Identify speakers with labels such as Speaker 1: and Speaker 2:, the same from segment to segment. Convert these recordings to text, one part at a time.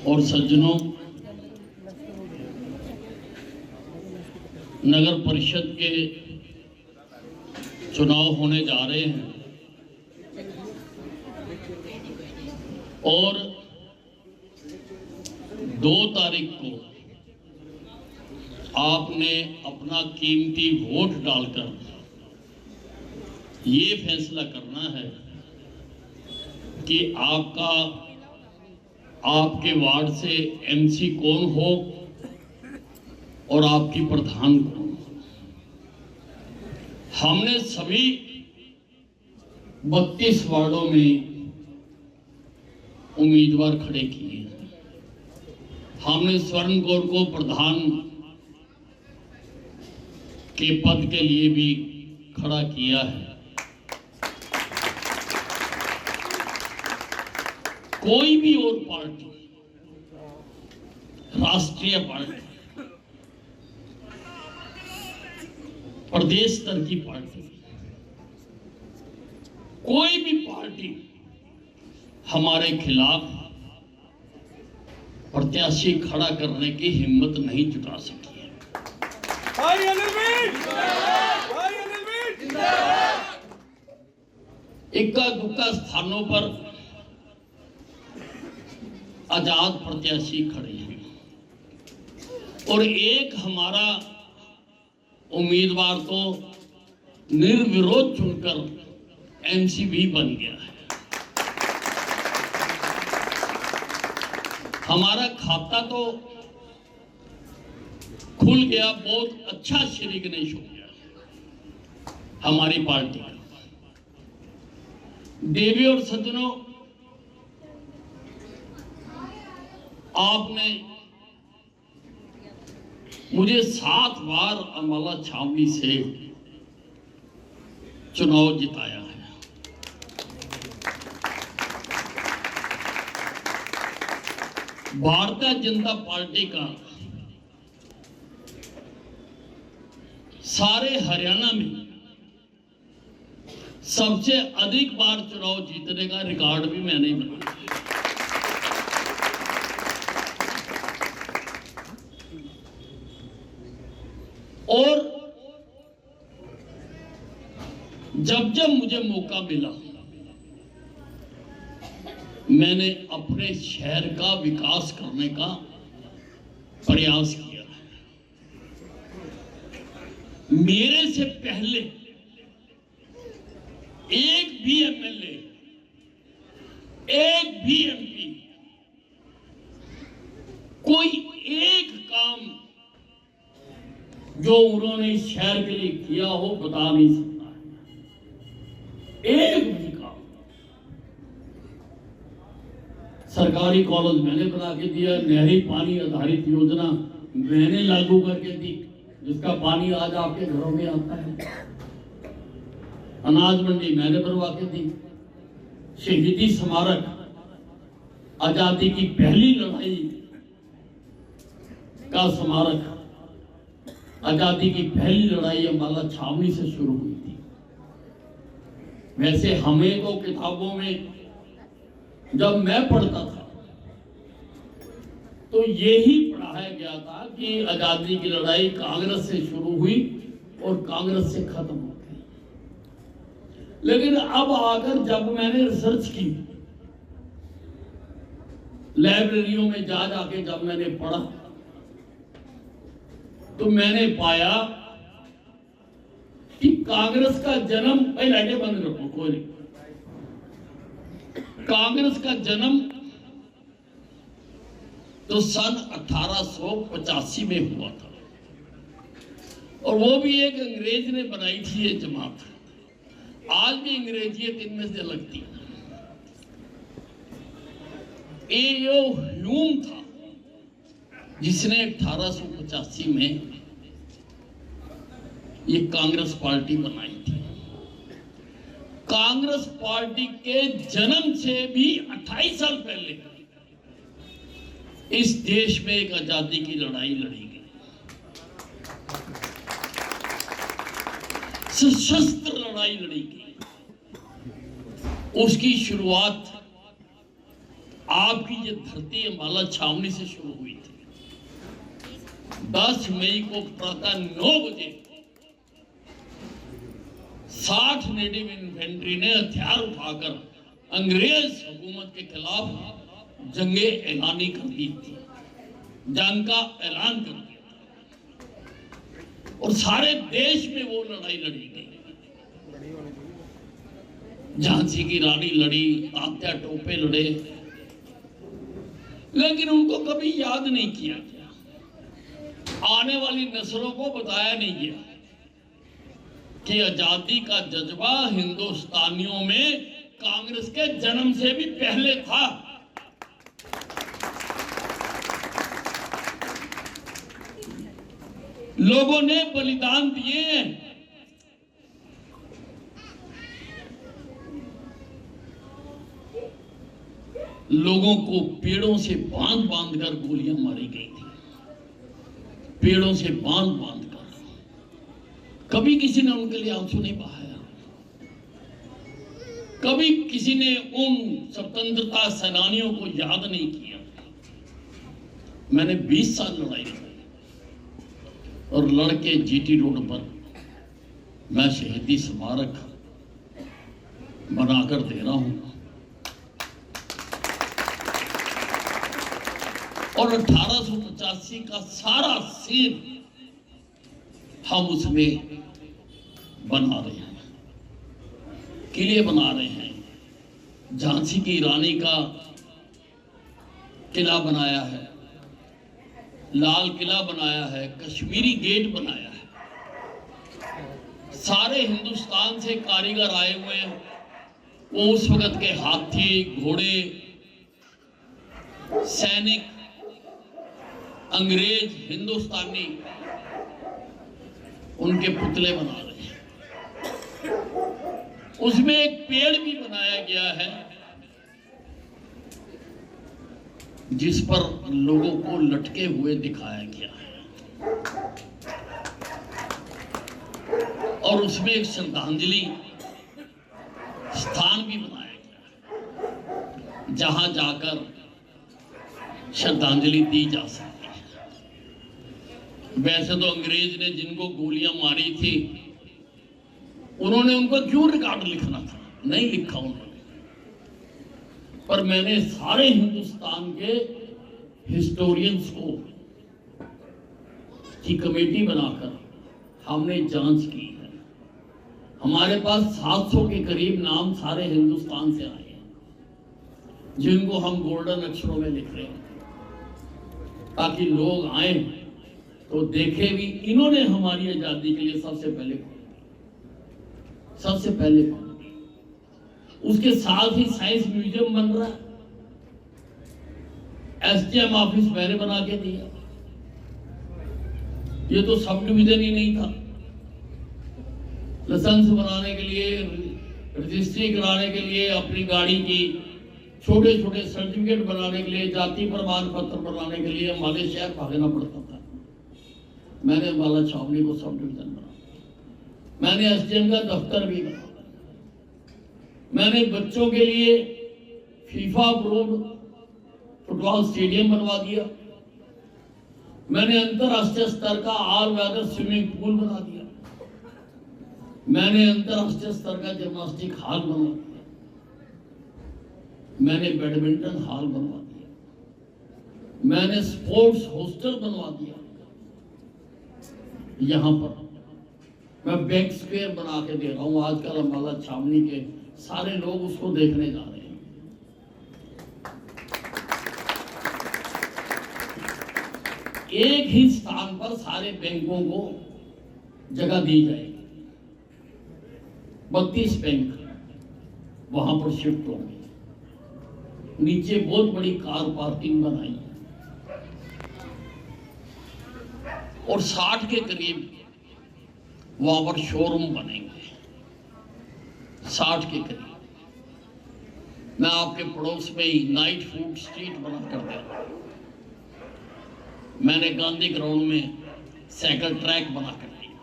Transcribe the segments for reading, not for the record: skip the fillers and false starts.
Speaker 1: और सज्जनों, नगर परिषद के चुनाव होने जा रहे हैं और 2 तारीख को आपने अपना कीमती वोट डालकर ये फैसला करना है कि आपके वार्ड से एमसी कौन हो और आपकी प्रधान कौन हो। हमने सभी 32 वार्डों में उम्मीदवार खड़े किए हैं। हमने स्वर्ण कौर को प्रधान के पद के लिए भी खड़ा किया है। कोई भी और पार्टी, राष्ट्रीय पार्टी, प्रदेश स्तर की पार्टी, कोई भी पार्टी हमारे खिलाफ प्रत्याशी खड़ा करने की हिम्मत नहीं जुटा सकी है। इक्का दुक्का स्थानों पर आजाद प्रत्याशी खड़े हैं और एक हमारा उम्मीदवार तो निर्विरोध चुनकर एमसी भी बन गया है। हमारा खाता तो खुल गया, बहुत अच्छा श्री गणेश हो गया हमारी पार्टी का। देवी और सज्जनों, आपने मुझे 7 बार अम्बाला छावनी से चुनाव जिताया है। भारतीय जनता पार्टी का सारे हरियाणा में सबसे अधिक बार चुनाव जीतने का रिकॉर्ड भी मैंने बनाया। और जब जब मुझे मौका मिला, मैंने अपने शहर का विकास करने का प्रयास किया है। मेरे से पहले एक भी एमएलए, एक भी एमपी कोई एक काम जो उन्होंने शहर के लिए किया हो बता नहीं सकता है। एक भी काम। सरकारी कॉलेज मैंने बना के दिया, नहरी पानी आधारित योजना मैंने लागू करके दी, जिसका पानी आज आपके घरों में आता है। अनाज मंडी मैंने बनवा के दी। शहीदी स्मारक, आजादी की पहली लड़ाई का स्मारक, आजादी की पहली लड़ाई अम्बाला छावनी से शुरू हुई थी। वैसे हमें तो किताबों में जब मैं पढ़ता था तो यही पढ़ाया गया था कि आजादी की लड़ाई कांग्रेस से शुरू हुई और कांग्रेस से खत्म हो गई। लेकिन अब आकर जब मैंने रिसर्च की, लाइब्रेरियों में जा जाके जब मैंने पढ़ा, तो मैंने पाया कि कांग्रेस का जन्म, लाइटें बंद रखो कोई नहीं, कांग्रेस का जन्म तो सन 1885 में हुआ था और वो भी एक अंग्रेज ने बनाई थी ये जमात। आज भी अंग्रेजियत इनमें से लगती है। ए.ओ. ह्यूम था जिसने 1885 में ये कांग्रेस पार्टी बनाई थी। कांग्रेस पार्टी के जन्म से भी 28 साल पहले इस देश में एक आजादी की लड़ाई लड़ी गई। सशस्त्र लड़ाई लड़ी गई। उसकी शुरुआत आपकी ये धरती अम्बाला छावनी से शुरू हुई थी। 10 मई को प्रातः 9 बजे 60 नेटिव इन्फेंट्री ने हथियार उठाकर अंग्रेज हुकूमत के खिलाफ जंगे ऐलानी कर दी थी, जंग का ऐलान कर दिया था और सारे देश में वो लड़ाई लड़ी गई। झांसी की रानी लड़ी, तात्या टोपे लड़े, लेकिन उनको कभी याद नहीं किया गया। आने वाली नस्लों को बताया नहीं गया कि आजादी का जज्बा हिंदुस्तानियों में कांग्रेस के जन्म से भी पहले था। लोगों ने बलिदान दिए। लोगों को पेड़ों से बांध बांध कर गोलियां मारी गई थी, पेड़ों से बांध बांध कर। कभी किसी ने उनके लिए आंसू नहीं बहाया। कभी किसी ने उन स्वतंत्रता सेनानियों को याद नहीं किया। मैंने 20 साल लड़ाई लड़ी और लड़के जीटी रोड पर मैं शहीदी स्मारक बनाकर दे रहा हूं और 1885 का सारा सीन हम उसमें बना रहे हैं, किले बना रहे हैं। झांसी की रानी का किला बनाया है, लाल किला बनाया है, कश्मीरी गेट बनाया है। सारे हिंदुस्तान से कारीगर आए हुए हैं। वो उस वक्त के हाथी, घोड़े, सैनिक, अंग्रेज, हिंदुस्तानी, उनके पुतले बना रहे हैं। उसमें एक पेड़ भी बनाया गया है जिस पर लोगों को लटके हुए दिखाया गया है और उसमें एक श्रद्धांजलि स्थान भी बनाया गया है जहां जाकर श्रद्धांजलि दी जा सकती है। वैसे तो अंग्रेज ने जिनको गोलियां मारी थी उन्होंने उनको क्यों रिकॉर्ड लिखना था, नहीं लिखा उन्होंने। पर मैंने सारे हिंदुस्तान के हिस्टोरियंस को की कमेटी बनाकर हमने जांच की है। हमारे पास 700 के करीब नाम सारे हिंदुस्तान से आए हैं जिनको हम गोल्डन अक्षरों में लिख रहे हैं ताकि लोग आए तो देखे भी इन्होंने हमारी आजादी के लिए सबसे पहले उसके साथ ही साइंस म्यूजियम बन रहा है। एसडीएम ऑफिस मैंने बना के दिया। ये तो सब डिवीजन ही नहीं था। लाइसेंस बनाने के लिए, रजिस्ट्री कराने के लिए, अपनी गाड़ी की छोटे छोटे सर्टिफिकेट बनाने के लिए, जाति प्रमाण पत्र बनाने के लिए हमारे शहर भागना पड़ता था। मैंने अम्बाला छावनी को सब डिवीजन बना, मैंने एसडीएम का दफ्तर भी बना, मैंने बच्चों के लिए फीफा अप्रूव्ड फुटबॉल स्टेडियम बनवा दिया, मैंने अंतरराष्ट्रीय स्तर का ऑल वेदर स्विमिंग पूल बना दिया, मैंने अंतरराष्ट्रीय स्तर का जिम्नास्टिक हॉल बनवा दिया, मैंने बैडमिंटन हॉल बनवा दिया, मैंने स्पोर्ट्स हॉस्टल बनवा दिया। यहां पर मैं बैंक स्क्वायर बना के दे रहा हूं। आजकल अम्बाला छावनी के सारे लोग उसको देखने जा रहे हैं। एक ही स्थान पर सारे बैंकों को जगह दी जाएगी। 32 बैंक वहां पर शिफ्ट होंगे। नीचे बहुत बड़ी कार पार्किंग बनाई है और 60 के करीब वहां पर शोरूम बनेंगे। 60 के करीब। मैं आपके पड़ोस में ही नाइट फूड स्ट्रीट बना कर दे रहा हूं। मैंने गांधी ग्राउंड में साइकिल ट्रैक बना कर दिया।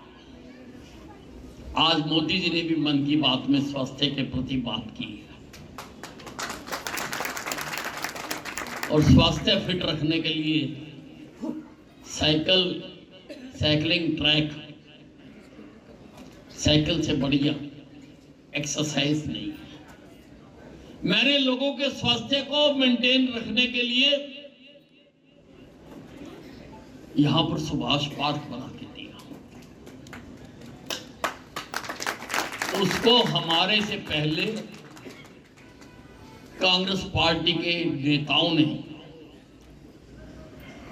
Speaker 1: आज मोदी जी ने भी मन की बात में स्वास्थ्य के प्रति बात की है। और स्वास्थ्य फिट रखने के लिए साइकिलिंग ट्रैक साइकिल से बढ़िया एक्सरसाइज नहीं है। मैंने लोगों के स्वास्थ्य को मेंटेन रखने के लिए यहां पर सुभाष पार्क बना के दिया। उसको हमारे से पहले कांग्रेस पार्टी के नेताओं ने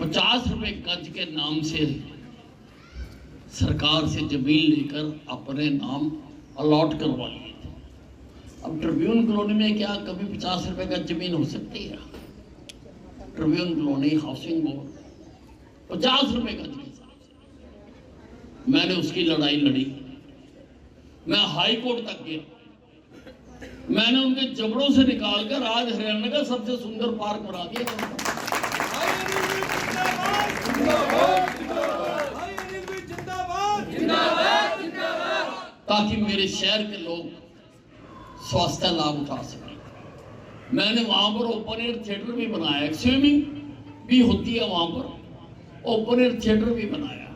Speaker 1: 50 रुपए गज के नाम से सरकार से जमीन लेकर अपने नाम अलॉट करवा लिए थे। अब ट्रिब्यून कॉलोनी में क्या कभी 50 रुपए गज जमीन हो सकती है? ट्रिब्यून कॉलोनी हाउसिंग बोर्ड 50 रुपए गज के हिसाब से मैंने उसकी लड़ाई लड़ी। मैं हाई कोर्ट तक गया। मैंने उनके जबड़ों से निकालकर आज हरियाणा का सबसे सुंदर पार्क बना दिया। ताकि मेरे शहर के लोग स्वास्थ्य लाभ उठा सकें। मैंने वहां पर ओपन एयर थिएटर भी बनाया, स्विमिंग भी होती है वहां पर, ओपन एयर थिएटर भी बनाया,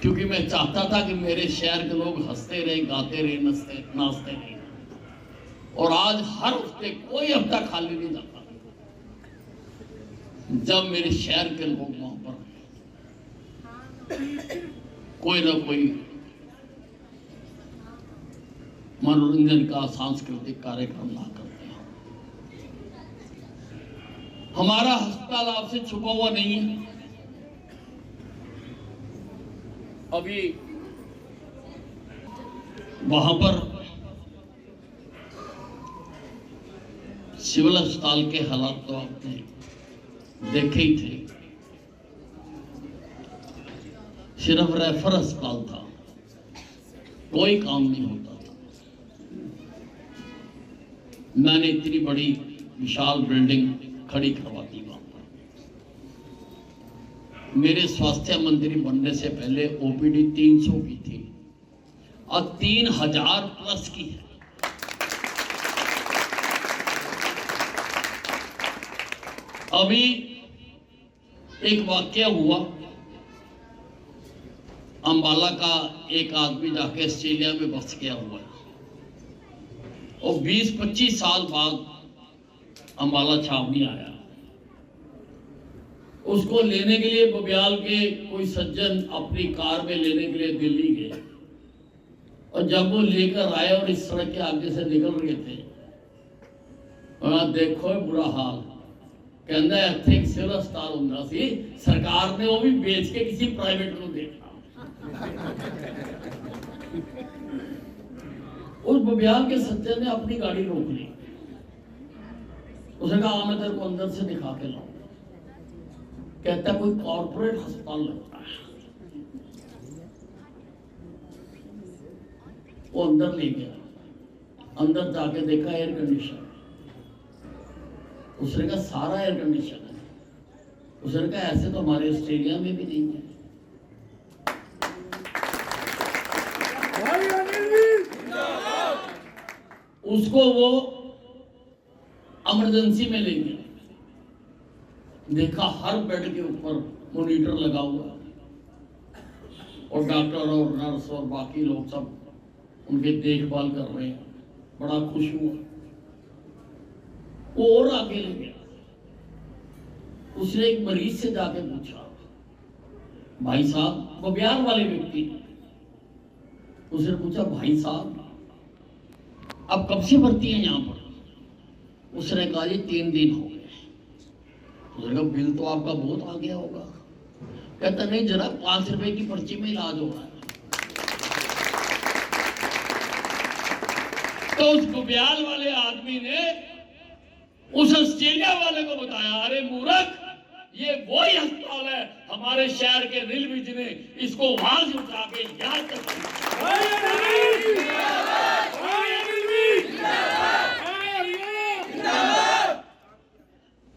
Speaker 1: क्योंकि मैं चाहता था कि मेरे शहर के लोग हंसते रहे, गाते रहे, नाचते रहे। और आज हर हफ्ते कोई हफ्ता खाली नहीं जाता जब मेरे शहर के लोग वहां पर कोई ना कोई मनोरंजन का सांस्कृतिक कार्यक्रम ना करते हैं। हमारा अस्पताल आपसे छुपा हुआ नहीं है। अभी वहां पर सिविल अस्पताल के हालात तो आपने देखे ही थे। सिर्फ रेफर अस्पताल था, कोई काम नहीं होता था। मैंने इतनी बड़ी विशाल बिल्डिंग खड़ी करवा दी वहां पर। मेरे स्वास्थ्य मंत्री बनने से पहले ओपीडी 300 की थी और 3000 प्लस की है। अभी एक वाकया हुआ, अंबाला का एक आदमी जाके ऑस्ट्रेलिया में बस गया हुआ है और 20-25 साल बाद अंबाला छावनी आया। उसको लेने के लिए बबियाल के कोई सज्जन अपनी कार में लेने के लिए दिल्ली गए और जब वो लेकर आए और इस सड़क के आगे से निकल रहे थे, देखो बुरा हाल, कहना ਇੱਥੇ ਇੱਕ ਸਿਵਲ ਹਸਪਤਾਲ ਹੁੰਦਾ ਸੀ, सरकार ने वो भी बेच के किसी प्राइवेट को देखा। उस बबियाल के सज्जन ने अपनी गाड़ी रोक ली। उसने कहा मैं तेरे को अंदर से दिखा के लाऊं। कहता कोई कॉर्पोरेट अस्पताल लगता है। वो अंदर ले गया, अंदर जाके देखा एयर कंडीशन। उसने कहा सारा एयर कंडीशन है। उसने कहा ऐसे तो हमारे ऑस्ट्रेलिया में भी नहीं है। उसको वो इमरजेंसी में ले गया, देखा हर बेड के ऊपर मॉनिटर लगा हुआ और डॉक्टर और नर्स और बाकी लोग सब उनके देखभाल कर रहे हैं। बड़ा खुश हुआ। वो और आगे ले गया। उसने एक मरीज से जाके पूछा, भाई साहब, बबियाल वाले व्यक्ति ने उसने पूछा, भाई साहब आप कब से भर्ती हैं यहाँ पर? उसने कहा जी 3 दिन हो गए। उसने कहा बिल तो आपका बहुत आ गया होगा। कहता नहीं जरा 5 रुपए की पर्ची में इलाज हो रहा है। तो उस बबियाल वाले आदमी ने उस ऑस्ट्रेलिया वाले को बताया, अरे मूर्ख, ये वही अस्पताल है हमारे शहर के रेलवे जी ने इसको वहां से उठा के याद कर।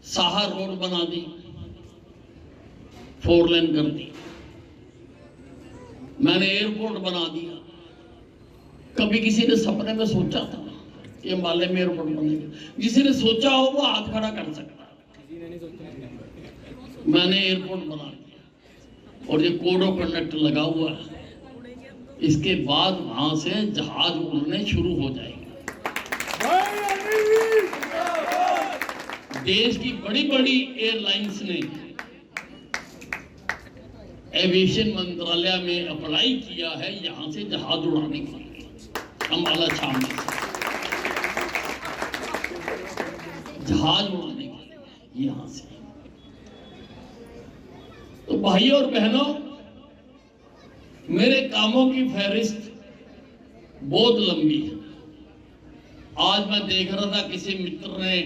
Speaker 1: साहा रोड बना दी, 4 लेन कर दी। मैंने एयरपोर्ट बना दिया। कभी किसी ने सपने में सोचा था ये अंबाला में एयरपोर्ट बनेगा? जिसने सोचा हो वो हाथ खड़ा कर सकता है। मैंने एयरपोर्ट बना दिया और ये कोड ऑफ कंडक्ट लगा हुआ है। इसके बाद वहां से जहाज उड़ने शुरू हो जाएंगे। देश की बड़ी बड़ी एयरलाइंस ने एविएशन मंत्रालय में अप्लाई किया है यहां से जहाज उड़ाने के लिए, अम्बाला शाम में जहाज उड़ाने के लिए यहां से। तो भाइयों और बहनों, मेरे कामों की फहरिस्त बहुत लंबी है। आज मैं देख रहा था किसी मित्र ने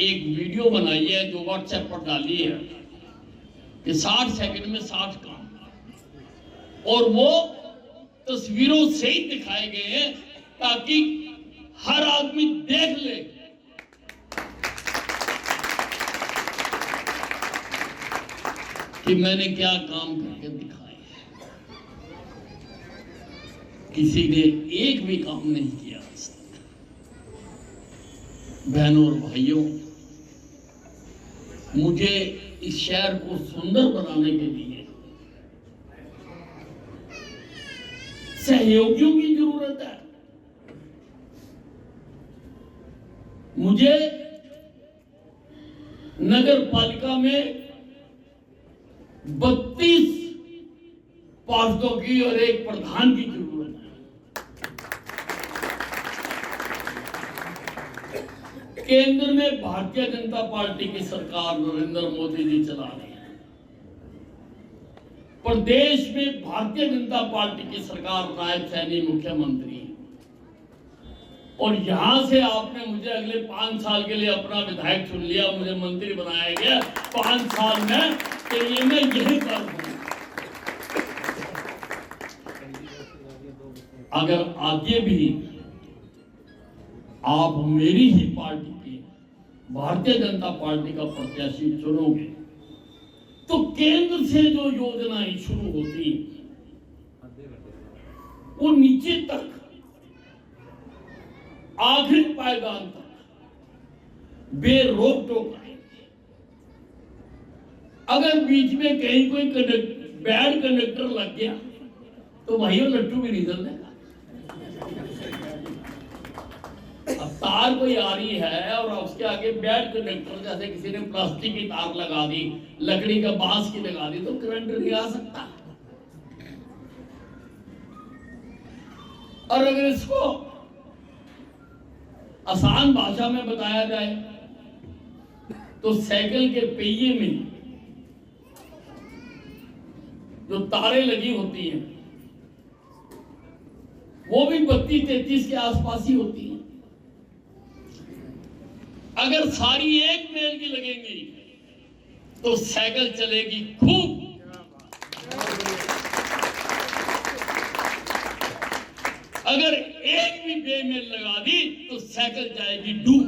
Speaker 1: एक वीडियो बनाई है जो व्हाट्सएप पर डाली है कि 60 सेकंड में 60 काम, और वो तस्वीरों से ही दिखाए गए हैं ताकि हर आदमी देख ले कि मैंने क्या काम करके दिखाए। किसी ने एक भी काम नहीं किया आज तक। बहनों और भाइयों, मुझे इस शहर को सुंदर बनाने के लिए सहयोगियों की जरूरत है। मुझे नगर पालिका में 32 पार्षदों की और एक प्रधान की जरूरत है। केंद्र में भारतीय जनता पार्टी की सरकार नरेंद्र मोदी जी चला रही है। प्रदेश में भारतीय जनता पार्टी की सरकार नायब सैनी मुख्यमंत्री है। और यहां से आपने मुझे अगले 5 साल के लिए अपना विधायक चुन लिया, मुझे मंत्री बनाया गया 5 साल में, के लिए मैं यही करूंगा। अगर आगे भी आप मेरी ही पार्टी की भारतीय जनता पार्टी का प्रत्याशी चुनोगे तो केंद्र से जो योजनाएं शुरू होती वो नीचे तक आखिरी पायदान तक बेरोक टोक आएंगे। अगर बीच में कहीं कोई बैड कंडक्टर लग गया तो भाइयों लट्टू भी नहीं चलने का। अब तार कोई आ रही है और उसके आगे बैड कंडक्टर, जैसे किसी ने प्लास्टिक की तार लगा दी, लकड़ी का बांस की लगा दी, तो करंट नहीं आ सकता। और अगर इसको आसान भाषा में बताया जाए तो साइकिल के पहिए में जो तारें लगी होती हैं वो भी 32-33 के आसपास ही होती हैं। अगर सारी एक मेल की लगेंगी तो साइकिल चलेगी खूब। अगर एक भी बेमेल लगा दी तो साइकिल जाएगी डूब।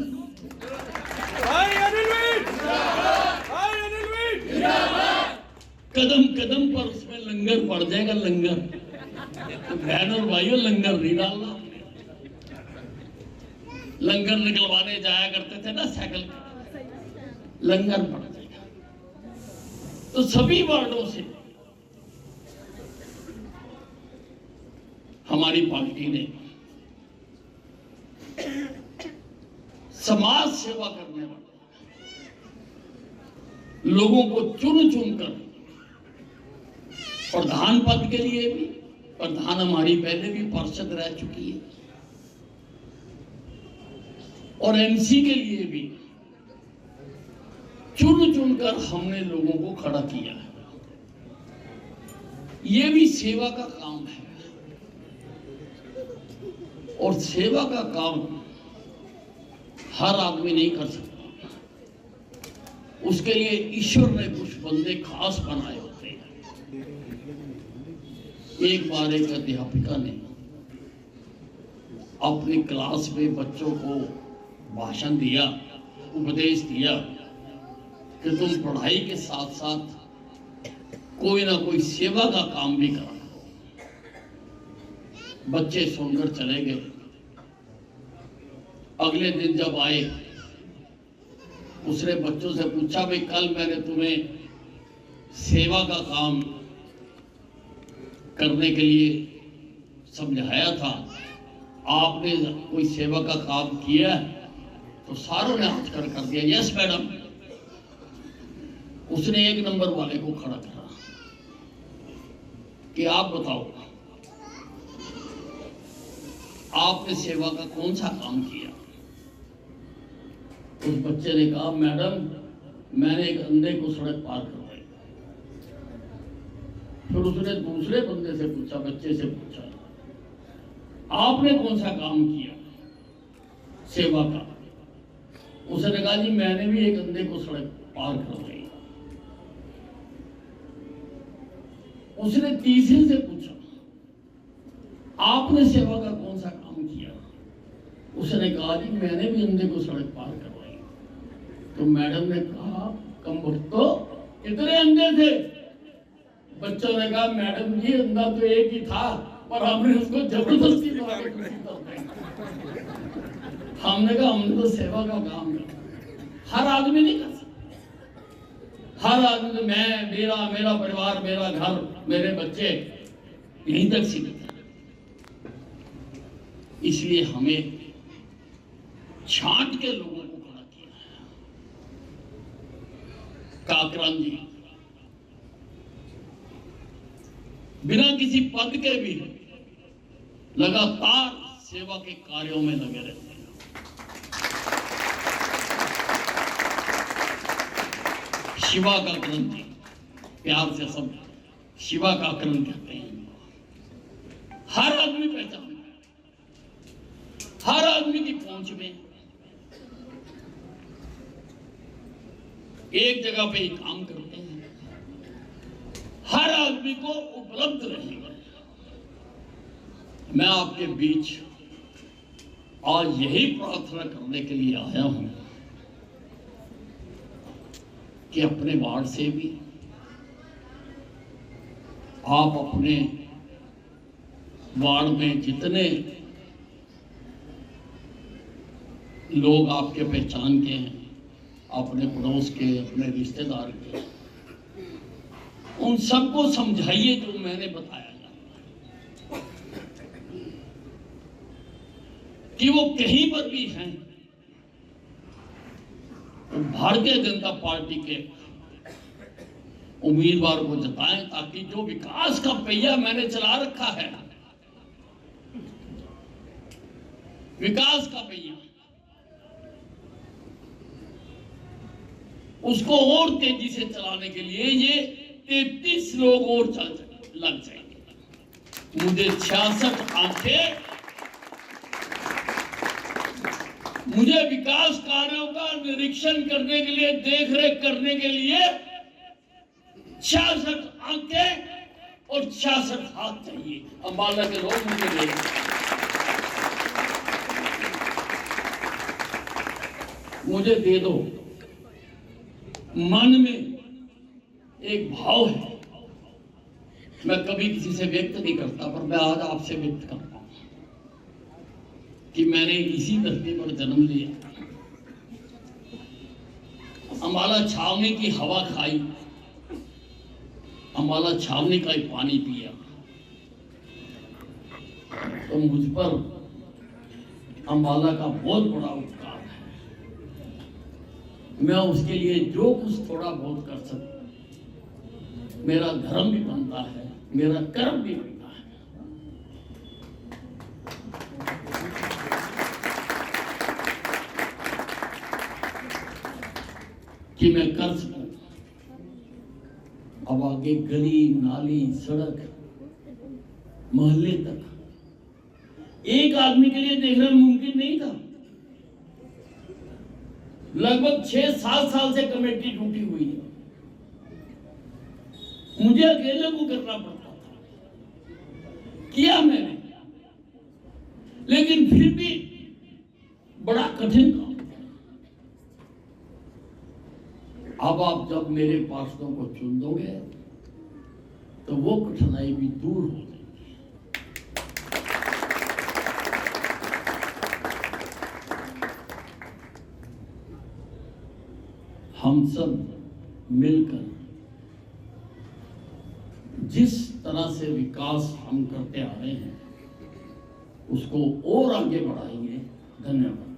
Speaker 1: कदम कदम पर उसमें लंगर पड़ जाएगा, लंगर। तो बहन और भाइयों, लंगर नहीं डालना। लंगर निकलवाने जाया करते थे ना साइकिल का, लंगर पड़ जाएगा। तो सभी वार्डों से हमारी पार्टी ने समाज सेवा करने वाले लोगों को चुन चुनकर प्रधान पद के लिए भी, प्रधान हमारी पहले भी पार्षद रह चुकी है, और एमसी के लिए भी चुन चुनकर हमने लोगों को खड़ा किया है। ये भी सेवा का काम है, और सेवा का काम हर आदमी नहीं कर सकता। उसके लिए ईश्वर ने कुछ बंदे खास बनाए होते हैं। एक बार एक अध्यापिका ने अपनी क्लास में बच्चों को भाषण दिया, उपदेश दिया कि तुम पढ़ाई के साथ साथ कोई ना कोई सेवा का काम भी करा। बच्चे सुनकर चले गए। अगले दिन जब आए उसने बच्चों से पूछा, भाई कल मैंने तुम्हें सेवा का काम करने के लिए समझाया था, आपने कोई सेवा का काम किया? तो सारों ने हाथ खड़ा कर दिया, यस मैडम। उसने 1 नंबर वाले को खड़ा करा कि आप बताओ, आपने सेवा का कौन सा काम किया? उस बच्चे ने कहा, मैडम मैंने एक अंधे को सड़क पार करवाई। फिर उसने दूसरे बंदे से पूछा, बच्चे से पूछा, आपने कौन सा काम किया सेवा का? उसने कहा, जी मैंने भी एक अंधे को सड़क पार करवाई। उसने तीसरे से पूछा, आपने सेवा का कौन सा काम किया? उसने कहा, जी मैंने भी अंधे को सड़क पार करवाई। तो मैडम ने कहा, कम तो कितने अंधे थे? बच्चों ने कहा, मैडम जी अंधा तो एक ही था, पर हमने उसको जबरदस्ती हमने कहा, हमने तो सेवा का काम किया। हर आदमी नहीं कर सकता। हर आदमी तो मैं, मेरा परिवार, मेरा घर, मेरे बच्चे, यहीं तक सीमित है। इसलिए हमें छांट के लोगों को खड़ा किया है। काकरान जी बिना किसी पद के भी लगातार सेवा के कार्यों में लगे रहते हैं। शिवा का ग्रंथि, प्यार से सब शिवा का करण कहते हैं। हर आदमी पहचानता है, हर आदमी की पहुंच में एक जगह पे ही काम करते हैं। हर आदमी को उपलब्ध रहेगा। मैं आपके बीच आज यही प्रार्थना करने के लिए आया हूं कि अपने वार्ड से भी आप अपने वार्ड में जितने लोग आपके पहचान के हैं, अपने पड़ोस के, अपने रिश्तेदार के, उन सबको समझाइए जो मैंने बताया कि वो कहीं पर भी हैं तो भारतीय जनता पार्टी के उम्मीदवार को जिताएं, ताकि जो विकास का पहिया मैंने चला रखा है, विकास का पहिया, उसको और तेजी से चलाने के लिए ये 33 लोग और लग जाएंगे। मुझे 66 आंखें, मुझे विकास कार्यों का निरीक्षण करने के लिए, देखरेख करने के लिए 66 आंखें और 66 हाथ चाहिए। अंबाला के लोग मुझे दे मुझे दे दो। मन में एक भाव है, मैं कभी किसी से व्यक्त नहीं करता, पर मैं आज आपसे व्यक्त करता हूं कि मैंने इसी धरती पर जन्म लिया, अंबाला छावनी की हवा खाई, अंबाला छावनी का ही पानी पिया, तो मुझ पर अंबाला का बहुत बड़ा उपकार है। मैं उसके लिए जो कुछ थोड़ा बहुत कर सकता, मेरा धर्म भी बनता है, मेरा कर्म भी बनता है। कि मैं कर सकूं। अब आगे गली, नाली, सड़क, मोहल्ले तक एक आदमी के लिए देखना मुमकिन नहीं था। लगभग 6-7 साल से कमेटी टूटी हुई है, मुझे अकेले को करना पड़ता था। किया मैंने, लेकिन फिर भी बड़ा कठिन काम। अब आप जब मेरे पार्षदों को चुन दोगे तो वो कठिनाई भी दूर हो जाएगी। हम सब मिलकर जिस तरह से विकास हम करते आ रहे हैं उसको और आगे बढ़ाएंगे। धन्यवाद।